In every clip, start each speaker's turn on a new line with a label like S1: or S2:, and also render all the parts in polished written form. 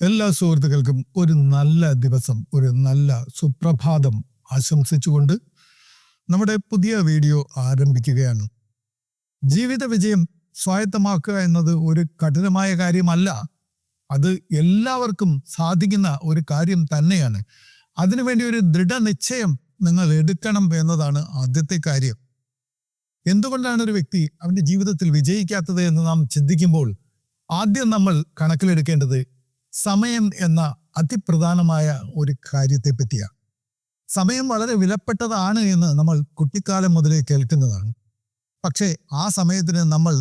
S1: എല്ലാ സുഹൃത്തുക്കൾക്കും ഒരു നല്ല ദിവസം, ഒരു നല്ല സുപ്രഭാതം ആശംസിച്ചുകൊണ്ട് നമ്മുടെ പുതിയ വീഡിയോ ആരംഭിക്കുകയാണ്. ജീവിത വിജയം സ്വായത്തമാക്കുക എന്നത് ഒരു കഠിനമായ കാര്യമല്ല. അത് എല്ലാവർക്കും സാധിക്കുന്ന ഒരു കാര്യം തന്നെയാണ്. അതിനുവേണ്ടി ഒരു ദൃഢനിശ്ചയം നിങ്ങൾ എടുക്കണം എന്നതാണ് ആദ്യത്തെ കാര്യം. എന്തുകൊണ്ടാണ് ഒരു വ്യക്തി അവന്റെ ജീവിതത്തിൽ വിജയിക്കാത്തത് എന്ന് നാം ചിന്തിക്കുമ്പോൾ ആദ്യം നമ്മൾ കണക്കിലെടുക്കേണ്ടത് സമയം എന്ന അതിപ്രധാനമായ ഒരു കാര്യത്തെ പറ്റിയാണ്. സമയം വളരെ വിലപ്പെട്ടതാണ് എന്ന് നമ്മൾ കുട്ടിക്കാലം മുതലേ കേൾക്കുന്നതാണ്. പക്ഷേ ആ സമയത്തിന് നമ്മൾ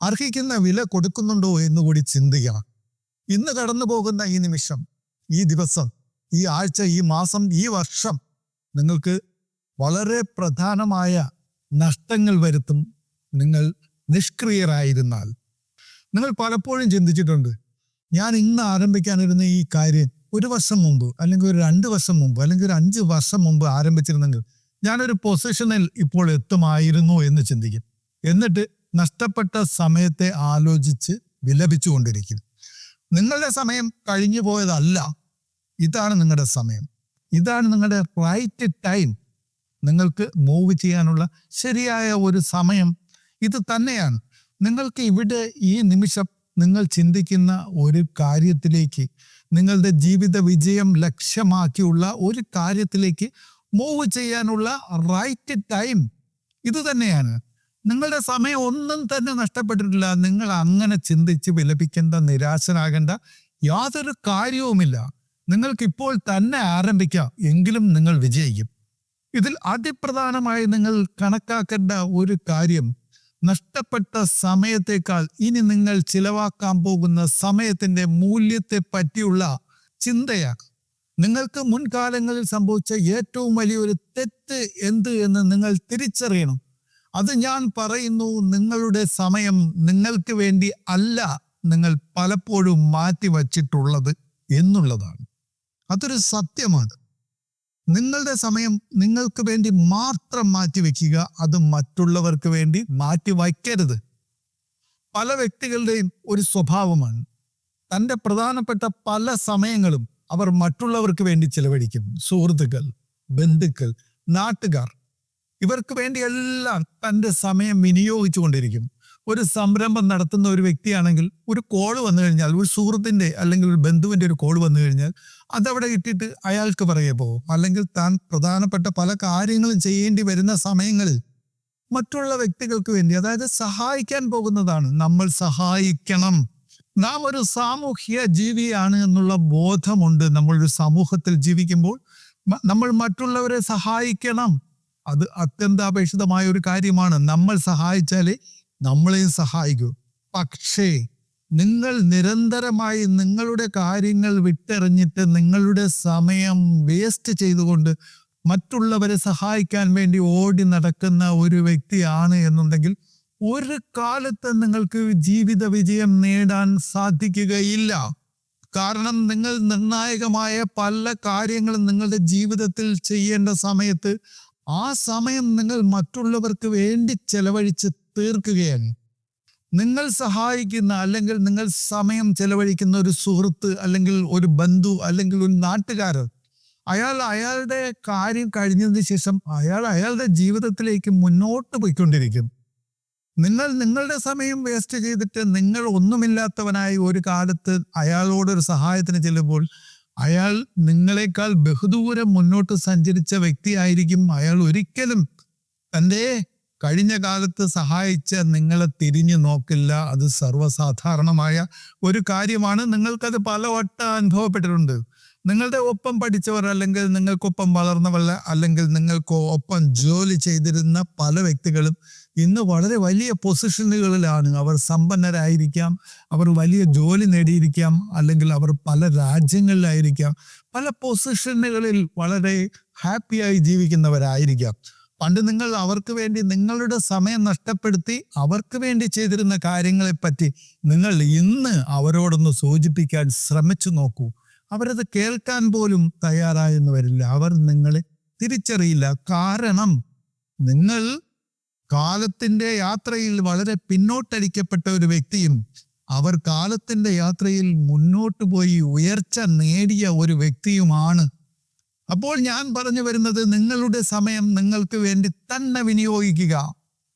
S1: അർഹിക്കുന്ന വില കൊടുക്കുന്നുണ്ടോ എന്നുകൂടി ചിന്തിക്കണം. ഇന്ന് കടന്നു പോകുന്ന ഈ നിമിഷം, ഈ ദിവസം, ഈ ആഴ്ച, ഈ മാസം, ഈ വർഷം നിങ്ങൾക്ക് വളരെ പ്രധാനമായ നഷ്ടങ്ങൾ വരുത്തും. നിങ്ങൾ നിഷ്ക്രിയരായിരുന്നാൽ. നിങ്ങൾ പലപ്പോഴും ചിന്തിച്ചിട്ടുണ്ട്, ഞാൻ ഇന്ന് ആരംഭിക്കാനിരുന്ന ഈ കാര്യം ഒരു വർഷം മുമ്പ്, അല്ലെങ്കിൽ ഒരു 2 വർഷം മുമ്പ്, അല്ലെങ്കിൽ ഒരു 5 വർഷം മുമ്പ് ആരംഭിച്ചിരുന്നെങ്കിൽ ഞാനൊരു പൊസിഷനിൽ ഇപ്പോൾ എത്തുമായിരുന്നു എന്ന് ചിന്തിക്കും. എന്നിട്ട് നഷ്ടപ്പെട്ട സമയത്തെ ആലോചിച്ച് വിലപിച്ചുകൊണ്ടിരിക്കും. നിങ്ങളുടെ സമയം കഴിഞ്ഞു പോയതല്ല, ഇതാണ് നിങ്ങളുടെ സമയം. ഇതാണ് നിങ്ങളുടെ റൈറ്റ് ടൈം. നിങ്ങൾക്ക് മൂവ് ചെയ്യാനുള്ള ശരിയായ ഒരു സമയം ഇത് തന്നെയാണ്. നിങ്ങൾക്ക് ഇവിടെ ഈ നിമിഷം നിങ്ങൾ ചിന്തിക്കുന്ന ഒരു കാര്യത്തിലേക്ക്, നിങ്ങളുടെ ജീവിത വിജയം ലക്ഷ്യമാക്കിയുള്ള ഒരു കാര്യത്തിലേക്ക് മൂവ് ചെയ്യാനുള്ള റൈറ്റ് ടൈം ഇത് തന്നെയാണ്. നിങ്ങളുടെ സമയം ഒന്നും തന്നെ നഷ്ടപ്പെട്ടിട്ടില്ല. നിങ്ങൾ അങ്ങനെ ചിന്തിച്ച് വിലപിക്കേണ്ട, നിരാശനാകേണ്ട യാതൊരു കാര്യവുമില്ല. നിങ്ങൾക്കിപ്പോൾ തന്നെ ആരംഭിക്കാം, എങ്കിലും നിങ്ങൾ വിജയിക്കും. ഇതിൽ അതിപ്രധാനമായി നിങ്ങൾ കണക്കാക്കേണ്ട ഒരു കാര്യം, നഷ്ടപ്പെട്ട സമയത്തേക്കാൾ ഇനി നിങ്ങൾ ചിലവാക്കാൻ പോകുന്ന സമയത്തിന്റെ മൂല്യത്തെ പറ്റിയുള്ള ചിന്തയാണ്. നിങ്ങൾക്ക് മുൻകാലങ്ങളിൽ സംഭവിച്ച ഏറ്റവും വലിയൊരു തെറ്റ് എന്ത് എന്ന് നിങ്ങൾ തിരിച്ചറിയണം. അത് ഞാൻ പറയുന്നു, നിങ്ങളുടെ സമയം നിങ്ങൾക്ക് വേണ്ടി അല്ല നിങ്ങൾ പലപ്പോഴും മാറ്റി വച്ചിട്ടുള്ളത് എന്നുള്ളതാണ്. അതൊരു സത്യമാണ്. നിങ്ങളുടെ സമയം നിങ്ങൾക്ക് വേണ്ടി മാത്രം മാറ്റിവെക്കുക, അത് മറ്റുള്ളവർക്ക് വേണ്ടി മാറ്റി വയ്ക്കരുത്. പല വ്യക്തികളുടെയും ഒരു സ്വഭാവമാണ്, തൻ്റെ പ്രധാനപ്പെട്ട പല സമയങ്ങളും അവർ മറ്റുള്ളവർക്ക് വേണ്ടി ചെലവഴിക്കും. സുഹൃത്തുക്കൾ, ബന്ധുക്കൾ, നാട്ടുകാർ, ഇവർക്ക് വേണ്ടിയെല്ലാം തൻ്റെ സമയം വിനിയോഗിച്ചു കൊണ്ടിരിക്കും. ഒരു സംരംഭം നടത്തുന്ന ഒരു വ്യക്തിയാണെങ്കിൽ ഒരു കോള് വന്നു കഴിഞ്ഞാൽ, ഒരു സുഹൃത്തിൻ്റെ അല്ലെങ്കിൽ ഒരു ബന്ധുവിൻ്റെ ഒരു കോള് വന്നു കഴിഞ്ഞാൽ അതവിടെ ഇട്ടിട്ട് അയാൾക്ക് പറയേ പോകും. അല്ലെങ്കിൽ താൻ പ്രധാനപ്പെട്ട പല കാര്യങ്ങളും ചെയ്യേണ്ടി വരുന്ന സമയങ്ങളിൽ മറ്റുള്ള വ്യക്തികൾക്ക് വേണ്ടി, അതായത് സഹായിക്കാൻ പോകുന്നതാണ്. നമ്മൾ സഹായിക്കണം. നാം ഒരു സാമൂഹ്യ ജീവിയാണ് എന്നുള്ള ബോധമുണ്ട്. നമ്മളൊരു സമൂഹത്തിൽ ജീവിക്കുമ്പോൾ നമ്മൾ മറ്റുള്ളവരെ സഹായിക്കണം. അത് അത്യന്താപേക്ഷിതമായ ഒരു കാര്യമാണ്. നമ്മൾ സഹായിച്ചാലേ നമ്മളെയും സഹായിക്കൂ. പക്ഷേ നിങ്ങൾ നിരന്തരമായി നിങ്ങളുടെ കാര്യങ്ങൾ വിട്ടെറിഞ്ഞിട്ട് നിങ്ങളുടെ സമയം വേസ്റ്റ് ചെയ്തുകൊണ്ട് മറ്റുള്ളവരെ സഹായിക്കാൻ വേണ്ടി ഓടി നടക്കുന്ന ഒരു വ്യക്തിയാണ് എന്നുണ്ടെങ്കിൽ ഒരു കാലത്ത് നിങ്ങൾക്ക് ജീവിത വിജയം നേടാൻ സാധിക്കുകയില്ല. കാരണം നിങ്ങൾ നിർണായകമായ പല കാര്യങ്ങളും നിങ്ങളുടെ ജീവിതത്തിൽ ചെയ്യേണ്ട സമയത്ത് ആ സമയം നിങ്ങൾ മറ്റുള്ളവർക്ക് വേണ്ടി ചെലവഴിച്ച് തീർക്കുകയാണ്. നിങ്ങൾ സഹായിക്കുന്ന, അല്ലെങ്കിൽ നിങ്ങൾ സമയം ചെലവഴിക്കുന്ന ഒരു സുഹൃത്ത്, അല്ലെങ്കിൽ ഒരു ബന്ധു, അല്ലെങ്കിൽ ഒരു നാട്ടുകാരൻ, അയാളുടെ കാര്യം കഴിഞ്ഞതിന് ശേഷം അയാളുടെ ജീവിതത്തിലേക്ക് മുന്നോട്ട് പോയിക്കൊണ്ടിരിക്കും. നിങ്ങൾ നിങ്ങളുടെ സമയം വേസ്റ്റ് ചെയ്തിട്ട് നിങ്ങൾ ഒന്നുമില്ലാത്തവനായി ഒരു കാലത്ത് അയാളോടൊരു സഹായത്തിന് ചെല്ലുമ്പോൾ അയാൾ നിങ്ങളെക്കാൾ ബഹുദൂരം മുന്നോട്ട് സഞ്ചരിച്ച വ്യക്തിയായിരിക്കും. അയാൾ ഒരിക്കലും തൻ്റെ കഴിഞ്ഞ കാലത്ത് സഹായിച്ച നിങ്ങളെ തിരിഞ്ഞു നോക്കില്ല. അത് സർവ്വസാധാരണമായ ഒരു കാര്യമാണ്. നിങ്ങൾക്കത് പലവട്ടം അനുഭവപ്പെട്ടിട്ടുണ്ട്. നിങ്ങളുടെ ഒപ്പം പഠിച്ചവർ, അല്ലെങ്കിൽ നിങ്ങൾക്കൊപ്പം വളർന്നവർ, അല്ലെങ്കിൽ നിങ്ങൾക്ക് ഒപ്പം ജോലി ചെയ്തിരുന്ന പല വ്യക്തികളും ഇന്ന് വളരെ വലിയ പൊസിഷനുകളിലാണ്. അവർ സമ്പന്നരായിരിക്കാം, അവർ വലിയ ജോലി നേടിയിരിക്കാം, അല്ലെങ്കിൽ അവർ പല രാജ്യങ്ങളിലായിരിക്കാം, പല പൊസിഷനുകളിൽ വളരെ ഹാപ്പിയായി ജീവിക്കുന്നവരായിരിക്കാം. പണ്ട് നിങ്ങൾ അവർക്ക് വേണ്ടി നിങ്ങളുടെ സമയം നഷ്ടപ്പെടുത്തി അവർക്ക് വേണ്ടി ചെയ്തിരുന്ന കാര്യങ്ങളെപ്പറ്റി നിങ്ങൾ ഇന്ന് അവരോടൊന്ന് സൂചിപ്പിക്കാൻ ശ്രമിച്ചു നോക്കൂ. അവരത് കേൾക്കാൻ പോലും തയ്യാറായെന്ന് വരില്ല. അവർ നിങ്ങളെ തിരിച്ചറിയില്ല. കാരണം നിങ്ങൾ കാലത്തിന്റെ യാത്രയിൽ വളരെ പിന്നോട്ടടിക്കപ്പെട്ട ഒരു വ്യക്തിയും അവർ കാലത്തിന്റെ യാത്രയിൽ മുന്നോട്ട് പോയി ഉയർച്ച നേടിയ ഒരു വ്യക്തിയുമാണ്. അപ്പോൾ ഞാൻ പറഞ്ഞു വരുന്നത്, നിങ്ങളുടെ സമയം നിങ്ങൾക്ക് വേണ്ടി തന്നെ വിനിയോഗിക്കുക.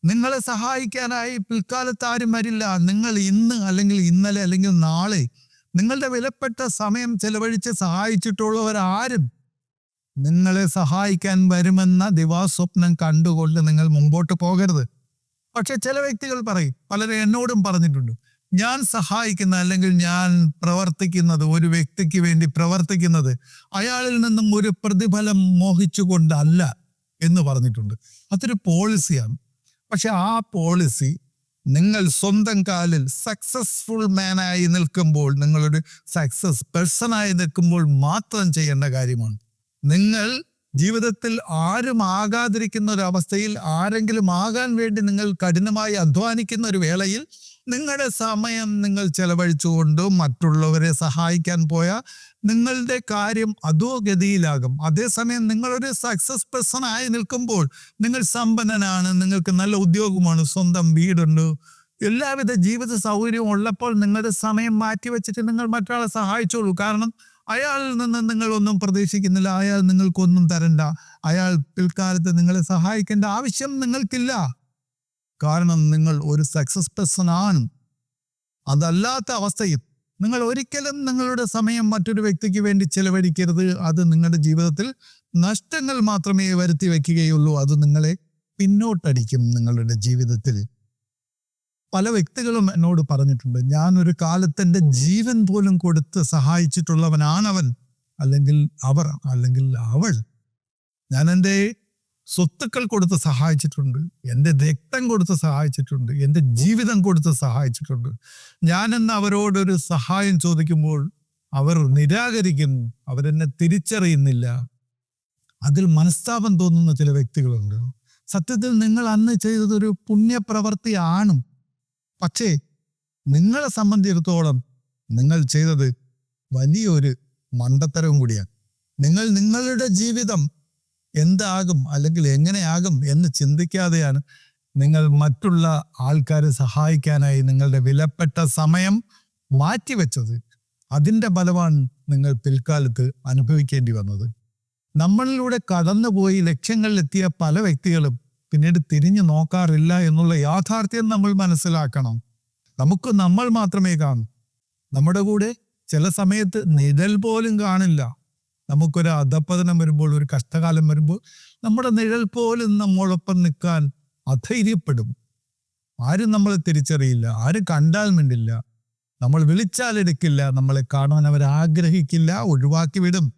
S1: നിങ്ങളെ സഹായിക്കാനായി പിൽക്കാലത്ത് ആരും വരില്ല. നിങ്ങൾ ഇന്ന് അല്ലെങ്കിൽ ഇന്നലെ അല്ലെങ്കിൽ നാളെ നിങ്ങളുടെ വിലപ്പെട്ട സമയം ചെലവഴിച്ച് സഹായിച്ചിട്ടുള്ളവരാരും നിങ്ങളെ സഹായിക്കാൻ വരുമെന്ന ദിവാസ്വപ്നം കണ്ടുകൊണ്ട് നിങ്ങൾ മുമ്പോട്ട് പോകരുത്. പക്ഷെ ചില വ്യക്തികൾ പറയും, പലരും എന്നോടും പറഞ്ഞിട്ടുണ്ട്, ഞാൻ സഹായിക്കുന്ന അല്ലെങ്കിൽ ഞാൻ പ്രവർത്തിക്കുന്നത്, ഒരു വ്യക്തിക്ക് വേണ്ടി പ്രവർത്തിക്കുന്നത് അയാളിൽ നിന്നും ഒരു പ്രതിഫലം മോഹിച്ചുകൊണ്ടല്ല എന്ന് പറഞ്ഞിട്ടുണ്ട്. അതൊരു പോളിസിയാണ്. പക്ഷെ ആ പോളിസി നിങ്ങൾ സ്വന്തം കാലിൽ സക്സസ്ഫുൾ മാനായി നിൽക്കുമ്പോൾ, നിങ്ങളൊരു സക്സസ് പേഴ്സണായി നിൽക്കുമ്പോൾ മാത്രം ചെയ്യേണ്ട കാര്യമാണ്. നിങ്ങൾ ജീവിതത്തിൽ ആരും ആകാതിരിക്കുന്ന ഒരു അവസ്ഥയിൽ ആരെങ്കിലും ആകാൻ വേണ്ടി നിങ്ങൾ കഠിനമായി അധ്വാനിക്കുന്ന ഒരു വേളയിൽ നിങ്ങളുടെ സമയം നിങ്ങൾ ചെലവഴിച്ചുകൊണ്ട് മറ്റുള്ളവരെ സഹായിക്കാൻ പോയാൽ നിങ്ങളുടെ കാര്യം അധോഗതിയിലാകും. അതേസമയം നിങ്ങളൊരു സക്സസ് പേഴ്സൺ ആയി നിൽക്കുമ്പോൾ, നിങ്ങൾ സമ്പന്നനാണ്, നിങ്ങൾക്ക് നല്ല ഉദ്യോഗമാണ്, സ്വന്തം വീടുണ്ട്, എല്ലാവിധ ജീവിത സൗകര്യവും ഉള്ളപ്പോൾ നിങ്ങളുടെ സമയം മാറ്റിവെച്ചിട്ട് നിങ്ങൾ മറ്റൊരാളെ സഹായിച്ചോളൂ. കാരണം അയാളിൽ നിന്ന് നിങ്ങളൊന്നും പ്രതീക്ഷിക്കുന്നില്ല, അയാൾ നിങ്ങൾക്കൊന്നും തരണ്ട, അയാൾ പിൽക്കാലത്ത് നിങ്ങളെ സഹായിക്കേണ്ട ആവശ്യം നിങ്ങൾക്കില്ല. കാരണം നിങ്ങൾ ഒരു സക്സസ് പേഴ്സൺ ആണ്. അതല്ലാത്ത അവസ്ഥയിൽ നിങ്ങൾ ഒരിക്കലും നിങ്ങളുടെ സമയം മറ്റൊരു വ്യക്തിക്ക് വേണ്ടി ചെലവഴിക്കരുത്. അത് നിങ്ങളുടെ ജീവിതത്തിൽ നഷ്ടങ്ങൾ മാത്രമേ വരുത്തി വയ്ക്കുകയുള്ളൂ. അത് നിങ്ങളെ പിന്നോട്ടടിക്കും. നിങ്ങളുടെ ജീവിതത്തിൽ പല വ്യക്തികളും എന്നോട് പറഞ്ഞിട്ടുണ്ട്, ഞാൻ ഒരു കാലത്ത് എൻ്റെ ജീവൻ പോലും കൊടുത്ത് സഹായിച്ചിട്ടുള്ളവനാണവൻ, അല്ലെങ്കിൽ അവർ, അല്ലെങ്കിൽ അവൾ. ഞാൻ എൻ്റെ സ്വത്തുക്കൾ കൊടുത്ത് സഹായിച്ചിട്ടുണ്ട്, എൻ്റെ രക്തം കൊടുത്ത് സഹായിച്ചിട്ടുണ്ട്, എൻ്റെ ജീവിതം കൊടുത്ത് സഹായിച്ചിട്ടുണ്ട്. ഞാനെന്ന് അവരോടൊരു സഹായം ചോദിക്കുമ്പോൾ അവർ നിരാകരിക്കുന്നു, അവരെന്നെ തിരിച്ചറിയുന്നില്ല. അതിൽ മനസ്താപം തോന്നുന്ന ചില വ്യക്തികളുണ്ട്. സത്യത്തിൽ നിങ്ങൾ അന്ന് ചെയ്തതൊരു പുണ്യപ്രവൃത്തിയാണ്. പക്ഷേ നിങ്ങളെ സംബന്ധിച്ചിടത്തോളം നിങ്ങൾ ചെയ്തത് വലിയൊരു മണ്ടത്തരവും കൂടിയാണ്. നിങ്ങൾ നിങ്ങളുടെ ജീവിതം എന്താകും അല്ലെങ്കിൽ എങ്ങനെയാകും എന്ന് ചിന്തിക്കാതെയാണ് നിങ്ങൾ മറ്റുള്ള ആൾക്കാരെ സഹായിക്കാനായി നിങ്ങളുടെ വിലപ്പെട്ട സമയം മാറ്റിവെച്ചത്. അതിൻ്റെ ഫലമാണ് നിങ്ങൾ പിൽക്കാലത്ത് അനുഭവിക്കേണ്ടി വന്നത്. നമ്മളിലൂടെ കടന്നുപോയി ലക്ഷ്യങ്ങളിലെത്തിയ പല വ്യക്തികളും പിന്നീട് തിരിഞ്ഞു നോക്കാറില്ല എന്നുള്ള യാഥാർത്ഥ്യം നമ്മൾ മനസ്സിലാക്കണം. നമുക്ക് നമ്മൾ മാത്രമേ കാണൂ. നമ്മുടെ കൂടെ ചില സമയത്ത് നിഴൽ പോലും കാണില്ല. നമുക്കൊരു അധപ്പതനം വരുമ്പോൾ, ഒരു കഷ്ടകാലം വരുമ്പോൾ നമ്മുടെ നിഴൽ പോലും നമ്മോടൊപ്പം നിൽക്കാൻ അധൈര്യപ്പെടും. ആരും നമ്മളെ തിരിച്ചറിയില്ല, ആരും കണ്ടാൽ മിണ്ടില്ല, നമ്മൾ വിളിച്ചാൽ എടുക്കില്ല, നമ്മളെ കാണാൻ അവർ ആഗ്രഹിക്കില്ല, ഒഴിവാക്കി വിടും.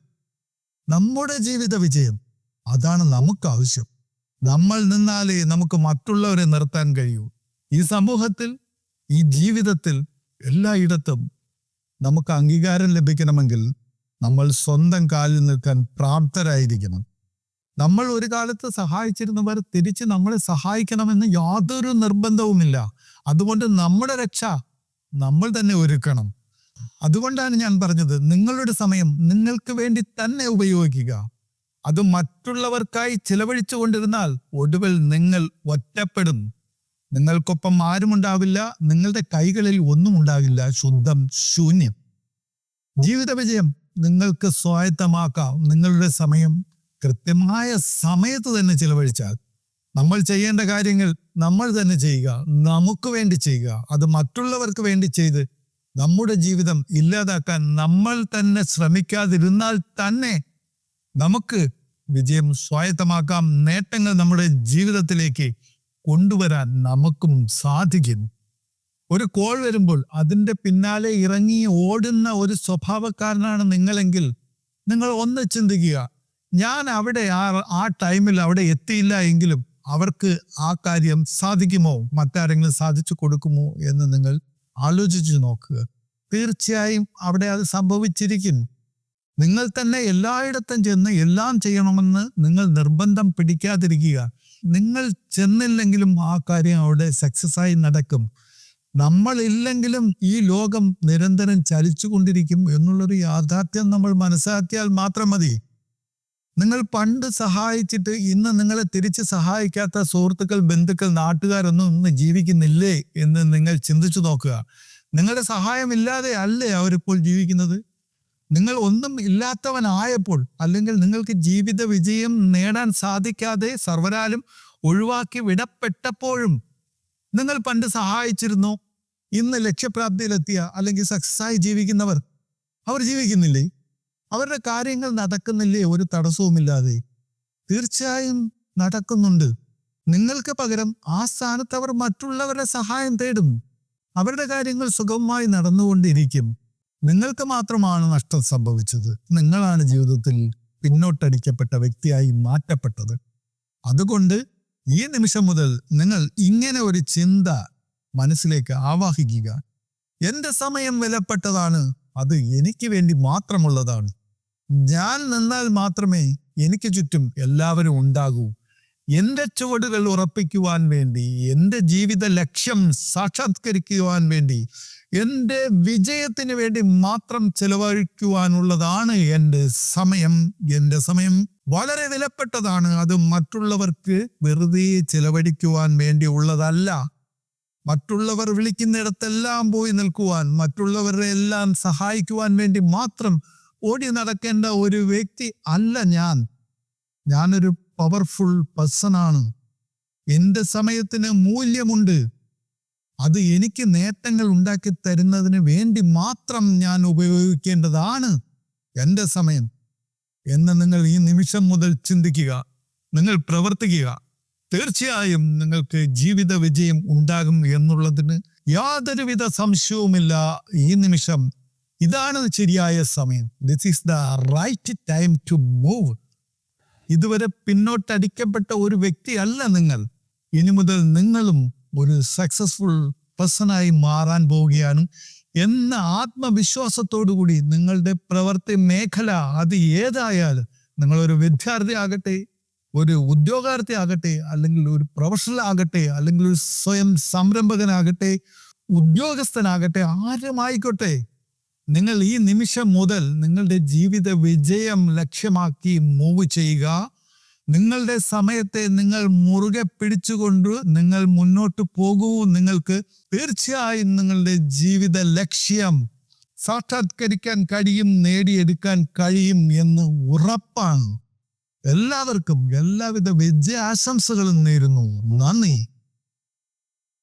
S1: നമ്മുടെ ജീവിത വിജയം അതാണ് നമുക്ക് ആവശ്യം. നമ്മൾ നിന്നാലേ നമുക്ക് മറ്റുള്ളവരെ നിർത്താൻ കഴിയൂ. ഈ സമൂഹത്തിൽ, ഈ ജീവിതത്തിൽ, എല്ലായിടത്തും നമുക്ക് അംഗീകാരം ലഭിക്കണമെങ്കിൽ നമ്മൾ സ്വന്തം കാലിൽ നിൽക്കാൻ പ്രാപ്തരായിരിക്കണം. നമ്മൾ ഒരു കാലത്ത് സഹായിച്ചിരുന്നവർ തിരിച്ച് നമ്മളെ സഹായിക്കണമെന്ന് യാതൊരു നിർബന്ധവുമില്ല. അതുകൊണ്ട് നമ്മുടെ രക്ഷ നമ്മൾ തന്നെ ഒരുക്കണം. അതുകൊണ്ടാണ് ഞാൻ പറഞ്ഞത്, നിങ്ങളുടെ സമയം നിങ്ങൾക്ക് വേണ്ടി തന്നെ ഉപയോഗിക്കുക. അത് മറ്റുള്ളവർക്കായി ചിലവഴിച്ചു കൊണ്ടിരുന്നാൽ ഒടുവിൽ നിങ്ങൾ ഒറ്റപ്പെടും. നിങ്ങൾക്കൊപ്പം ആരുമുണ്ടാവില്ല, നിങ്ങളുടെ കൈകളിൽ ഒന്നും ഉണ്ടാകില്ല, ശുദ്ധം ശൂന്യം. ജീവിത വിജയം നിങ്ങൾക്ക് സ്വായത്തമാക്കാം. നിങ്ങളുടെ സമയം കൃത്യമായ സമയത്ത് തന്നെ ചിലവഴിച്ചാൽ. നമ്മൾ ചെയ്യേണ്ട കാര്യങ്ങൾ നമ്മൾ തന്നെ ചെയ്യുക, നമുക്ക് വേണ്ടി ചെയ്യുക. അത് മറ്റുള്ളവർക്ക് വേണ്ടി ചെയ്ത് നമ്മുടെ ജീവിതം ഇല്ലാതാക്കാൻ നമ്മൾ തന്നെ ശ്രമിക്കാതിരുന്നാൽ തന്നെ നമുക്ക് വിജയം സ്വായത്തമാക്കാം. നേട്ടങ്ങൾ നമ്മുടെ ജീവിതത്തിലേക്ക് കൊണ്ടുവരാൻ നമുക്കും സാധിക്കും. ഒരു കോൾ വരുമ്പോൾ അതിൻ്റെ പിന്നാലെ ഇറങ്ങി ഓടുന്ന ഒരു സ്വഭാവക്കാരനാണ് നിങ്ങളെങ്കിൽ നിങ്ങൾ ഒന്ന് ചിന്തിക്കുക, ഞാൻ അവിടെ ആ ടൈമിൽ അവിടെ എത്തിയില്ല എങ്കിലും അവർക്ക് ആ കാര്യം സാധിക്കുമോ, മറ്റാരെങ്കിലും സാധിച്ചു കൊടുക്കുമോ എന്ന് നിങ്ങൾ ആലോചിച്ചു നോക്കുക. തീർച്ചയായും അവിടെ അത് സംഭവിച്ചിരിക്കും. നിങ്ങൾ തന്നെ എല്ലായിടത്തും ചെന്ന് എല്ലാം ചെയ്യണമെന്ന് നിങ്ങൾ നിർബന്ധം പിടിക്കാതിരിക്കുക. നിങ്ങൾ ചെന്നില്ലെങ്കിലും ആ കാര്യം അവിടെ സക്സസ് ആയി നടക്കും. നമ്മളില്ലെങ്കിലും ഈ ലോകം നിരന്തരം ചലിച്ചുകൊണ്ടിരിക്കും എന്നുള്ളൊരു യാഥാർത്ഥ്യം നമ്മൾ മനസ്സിലാക്കിയാൽ മാത്രം മതി. നിങ്ങൾ പണ്ട് സഹായിച്ചിട്ട് ഇന്ന് നിങ്ങളെ തിരിച്ച് സഹായിക്കാത്ത സുഹൃത്തുക്കൾ, ബന്ധുക്കൾ, നാട്ടുകാരൊന്നും ഇന്ന് ജീവിക്കുന്നില്ലേ എന്ന് നിങ്ങൾ ചിന്തിച്ചു നോക്കുക. നിങ്ങളുടെ സഹായമില്ലാതെ അല്ലേ അവരിപ്പോൾ ജീവിക്കുന്നത്? നിങ്ങൾ ഒന്നും ഇല്ലാത്തവനായപ്പോൾ, അല്ലെങ്കിൽ നിങ്ങൾക്ക് ജീവിത വിജയം നേടാൻ സാധിക്കാതെ സർവരാലും ഒഴിവാക്കി വിടപ്പെട്ടപ്പോഴും നിങ്ങൾ പണ്ട് സഹായിച്ചിരുന്നോ? ഇന്ന് ലക്ഷ്യപ്രാപ്തിയിലെത്തിയ അല്ലെങ്കിൽ സക്സസ്സായി ജീവിക്കുന്നവർ, അവർ ജീവിക്കുന്നില്ലേ? അവരുടെ കാര്യങ്ങൾ നടക്കുന്നില്ലേ ഒരു തടസ്സവുമില്ലാതെ? തീർച്ചയായും നടക്കുന്നുണ്ട്. നിങ്ങൾക്ക് പകരം ആ സ്ഥാനത്ത് അവർ മറ്റുള്ളവരുടെ സഹായം തേടും. അവരുടെ കാര്യങ്ങൾ സുഗമമായി നടന്നുകൊണ്ടിരിക്കും. നിങ്ങൾക്ക് മാത്രമാണ് നഷ്ടം സംഭവിച്ചത്. നിങ്ങളാണ് ജീവിതത്തിൽ പിന്നോട്ടടിക്കപ്പെട്ട വ്യക്തിയായി മാറ്റപ്പെട്ടത്. അതുകൊണ്ട് ഈ നിമിഷം മുതൽ നിങ്ങൾ ഇങ്ങനെ ഒരു ചിന്ത മനസ്സിലേക്ക് ആവാഹിക്കുക. എൻ്റെ സമയം വിലപ്പെട്ടതാണ്. അത് എനിക്ക് വേണ്ടി മാത്രമുള്ളതാണ്. ഞാൻ നിന്നാൽ മാത്രമേ എനിക്ക് ചുറ്റും എല്ലാവരും ഉണ്ടാകൂ. എൻ്റെ ചുവടുകൾ ഉറപ്പിക്കുവാൻ വേണ്ടി, എൻ്റെ ജീവിത ലക്ഷ്യം സാക്ഷാത്കരിക്കുവാൻ വേണ്ടി, എൻ്റെ വിജയത്തിന് വേണ്ടി മാത്രം ചെലവഴിക്കുവാനുള്ളതാണ് എൻ്റെ സമയം. എൻ്റെ സമയം വളരെ വിലപ്പെട്ടതാണ്. അത് മറ്റുള്ളവർക്ക് വെറുതെ ചെലവഴിക്കുവാൻ വേണ്ടി ഉള്ളതല്ല. മറ്റുള്ളവർ വിളിക്കുന്നിടത്തെല്ലാം പോയി നിൽക്കുവാൻ, മറ്റുള്ളവരെ എല്ലാം സഹായിക്കുവാൻ വേണ്ടി മാത്രം ഓടി നടക്കേണ്ട ഒരു വ്യക്തി അല്ല ഞാൻ. ഞാനൊരു പവർഫുൾ പേഴ്സണാണ്. എൻ്റെ സമയത്തിന് മൂല്യമുണ്ട്. അത് എനിക്ക് നേട്ടങ്ങൾ ഉണ്ടാക്കി തരുന്നതിന് വേണ്ടി മാത്രം ഞാൻ ഉപയോഗിക്കേണ്ടതാണ് എൻ്റെ സമയം എന്ന് നിങ്ങൾ ഈ നിമിഷം മുതൽ ചിന്തിക്കുക. നിങ്ങൾ പ്രവർത്തിക്കുക. തീർച്ചയായും നിങ്ങൾക്ക് ജീവിത വിജയം ഉണ്ടാകും എന്നുള്ളതിന് യാതൊരുവിധ സംശയവുമില്ല. ഈ നിമിഷം ഇതാണ് ശരിയായ സമയം. This is the right time to move. ഇതുവരെ പിന്നോട്ടടിക്കപ്പെട്ട ഒരു വ്യക്തിയല്ല നിങ്ങൾ. ഇനി മുതൽ നിങ്ങളും ഒരു സക്സസ്ഫുൾ പേഴ്സണായി മാറാൻ പോവുകയാണ് എന്ന ആത്മവിശ്വാസത്തോടുകൂടി നിങ്ങളുടെ പ്രവൃത്തി മേഖല അത് ഏതായാലും, നിങ്ങളൊരു വിദ്യാർത്ഥി ആകട്ടെ, ഒരു ഉദ്യോഗാർത്ഥി ആകട്ടെ, അല്ലെങ്കിൽ ഒരു പ്രൊഫഷണൽ ആകട്ടെ, അല്ലെങ്കിൽ ഒരു സ്വയം സംരംഭകനാകട്ടെ, ഉദ്യോഗസ്ഥനാകട്ടെ, ആരുമായിക്കോട്ടെ, നിങ്ങൾ ഈ നിമിഷം മുതൽ നിങ്ങളുടെ ജീവിത വിജയം ലക്ഷ്യമാക്കി മൂവ് ചെയ്യുക. നിങ്ങളുടെ സമയത്തെ നിങ്ങൾ മുറുകെ പിടിച്ചുകൊണ്ട് നിങ്ങൾ മുന്നോട്ട് പോകൂ. നിങ്ങൾക്ക് തീർച്ചയായും നിങ്ങളുടെ ജീവിത ലക്ഷ്യം സാക്ഷാത്കരിക്കാൻ കഴിയും, നേടിയെടുക്കാൻ കഴിയും എന്ന് ഉറപ്പാണ്. എല്ലാവർക്കും എല്ലാവിധ വിജയാശംസകളും നേരുന്നു. നന്ദി.